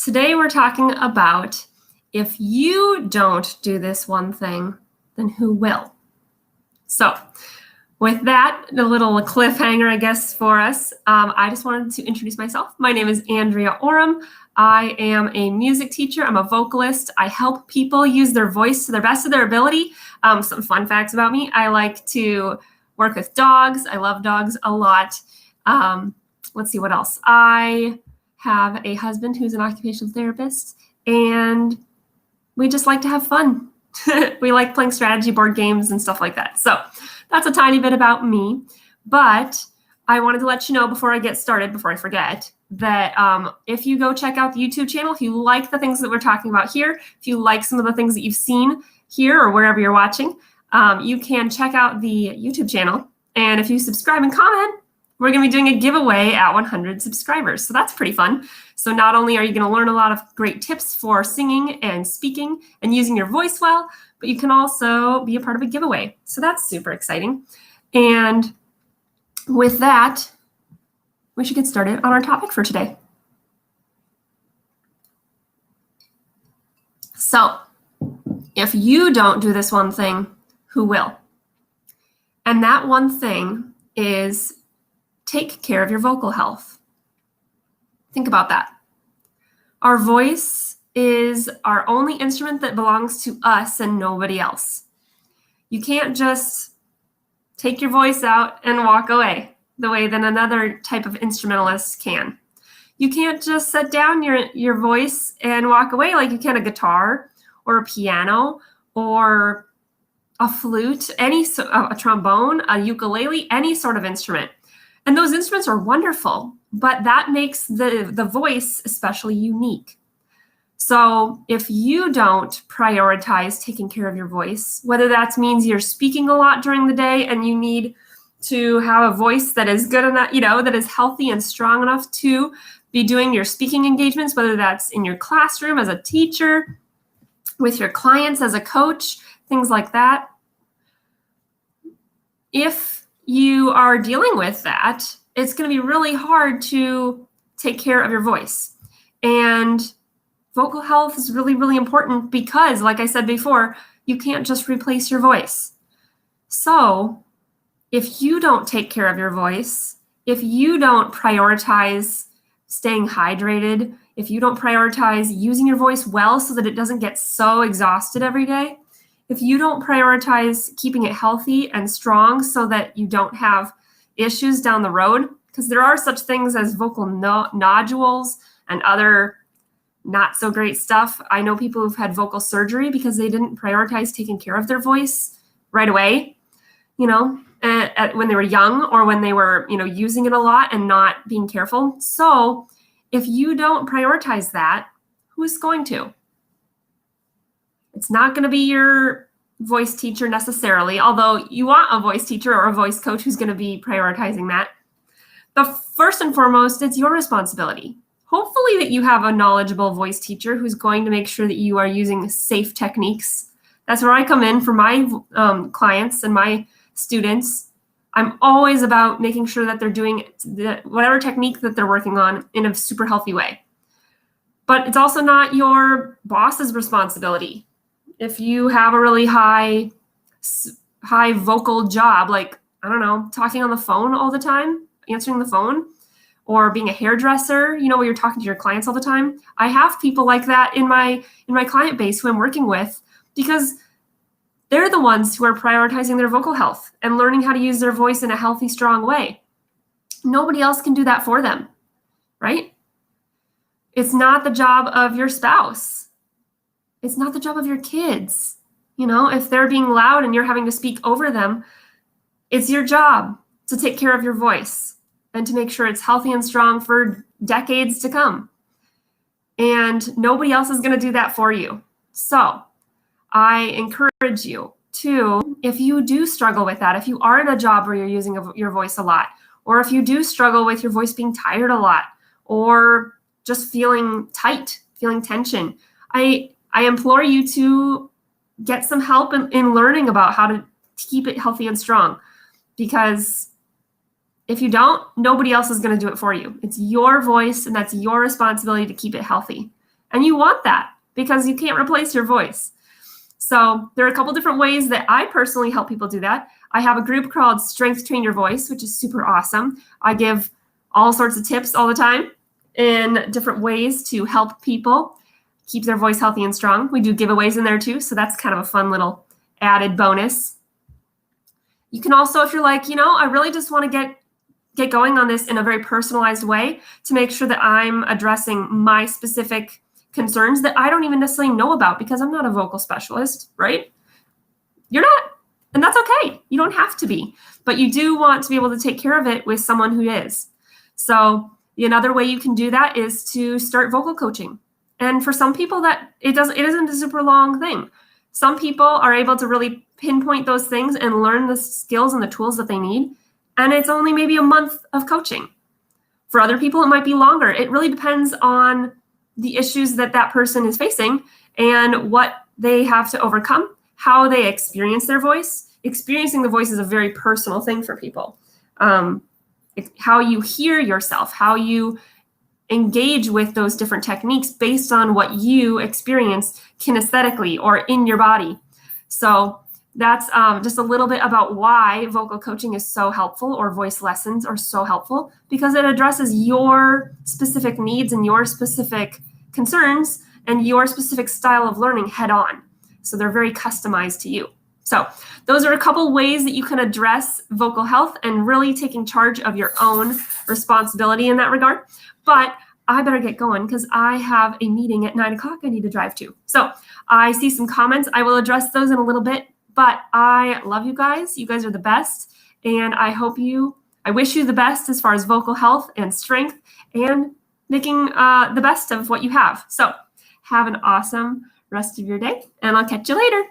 Today we're talking about if you don't do this one thing, then who will? So with that, a little cliffhanger, I guess, for us, I just wanted to introduce myself. My name is Andrea Oram. I am a music teacher. I'm a vocalist. I help people use their voice to the best of their ability. Some fun facts about me. I like to work with dogs. I love dogs a lot. Let's see what else. I have a husband who's an occupational therapist, and we just like to have fun. We like playing strategy board games and stuff like that. So that's a tiny bit about me. But I wanted to let you know before I get started, before I forget, that if you go check out the YouTube channel, if you like the things that we're talking about here, if you like some of the things that you've seen here or wherever you're watching, you can check out the YouTube channel. And if you subscribe and comment, we're going to be doing a giveaway at 100 subscribers. So that's pretty fun. So not only are you going to learn a lot of great tips for singing and speaking and using your voice well, but you can also be a part of a giveaway. So that's super exciting. And with that, we should get started on our topic for today. So if you don't do this one thing, who will? And that one thing is take care of your vocal health. Think about that. Our voice is our only instrument that belongs to us and nobody else. You can't just take your voice out and walk away the way that another type of instrumentalist can. You can't just set down your voice and walk away like you can a guitar or a piano or a flute, a trombone, a ukulele, any sort of instrument. And those instruments are wonderful, but that makes the voice especially unique. So if you don't prioritize taking care of your voice, whether that means you're speaking a lot during the day and you need to have a voice that is good enough, that is healthy and strong enough to be doing your speaking engagements, whether that's in your classroom as a teacher, with your clients as a coach, things like that. If you are dealing with that, it's going to be really hard to take care of your voice. And vocal health is really, really important because, like I said before, you can't just replace your voice. So if you don't take care of your voice, if you don't prioritize staying hydrated, if you don't prioritize using your voice well so that it doesn't get so exhausted every day, if you don't prioritize keeping it healthy and strong so that you don't have issues down the road, because there are such things as vocal nodules and other not so great stuff. I know people who've had vocal surgery because they didn't prioritize taking care of their voice right away, when they were young or when they were, using it a lot and not being careful. So if you don't prioritize that, who's going to? It's not going to be your voice teacher necessarily, although you want a voice teacher or a voice coach who's going to be prioritizing that. But first and foremost, it's your responsibility. Hopefully that you have a knowledgeable voice teacher who's going to make sure that you are using safe techniques. That's where I come in for my clients and my students. I'm always about making sure that they're doing whatever technique that they're working on in a super healthy way. But it's also not your boss's responsibility. If you have a really high vocal job, like, talking on the phone all the time, answering the phone, or being a hairdresser, where you're talking to your clients all the time. I have people like that in my client base who I'm working with because they're the ones who are prioritizing their vocal health and learning how to use their voice in a healthy, strong way. Nobody else can do that for them, right? It's not the job of your spouse. It's not the job of your kids. If they're being loud and you're having to speak over them, it's your job to take care of your voice and to make sure it's healthy and strong for decades to come. And nobody else is going to do that for you. So I encourage you to, if you do struggle with that, if you are in a job where you're using your voice a lot, or if you do struggle with your voice being tired a lot, or just feeling tight, feeling tension, I implore you to get some help in learning about how to keep it healthy and strong. Because if you don't, nobody else is going to do it for you. It's your voice, and that's your responsibility to keep it healthy. And you want that because you can't replace your voice. So there are a couple different ways that I personally help people do that. I have a group called Strength Train Your Voice, which is super awesome. I give all sorts of tips all the time in different ways to help people keep their voice healthy and strong. We do giveaways in there too, so that's kind of a fun little added bonus. You can also, if you're like, I really just want to get going on this in a very personalized way to make sure that I'm addressing my specific concerns that I don't even necessarily know about because I'm not a vocal specialist, right? You're not, and that's okay. You don't have to be, but you do want to be able to take care of it with someone who is. So another way you can do that is to start vocal coaching. And for some people that it isn't a super long thing. Some people are able to really pinpoint those things and learn the skills and the tools that they need. And it's only maybe a month of coaching. For other people, it might be longer. It really depends on the issues that person is facing and what they have to overcome, how they experience their voice. Experiencing the voice is a very personal thing for people. How you hear yourself, how you engage with those different techniques based on what you experience kinesthetically or in your body. So that's just a little bit about why vocal coaching is so helpful, or voice lessons are so helpful, because it addresses your specific needs and your specific concerns and your specific style of learning head on. So they're very customized to you. So those are a couple ways that you can address vocal health and really taking charge of your own responsibility in that regard. But I better get going because I have a meeting at 9 o'clock I need to drive to. So I see some comments. I will address those in a little bit. But I love you guys. You guys are the best. And I wish you the best as far as vocal health and strength and making the best of what you have. So have an awesome rest of your day, and I'll catch you later.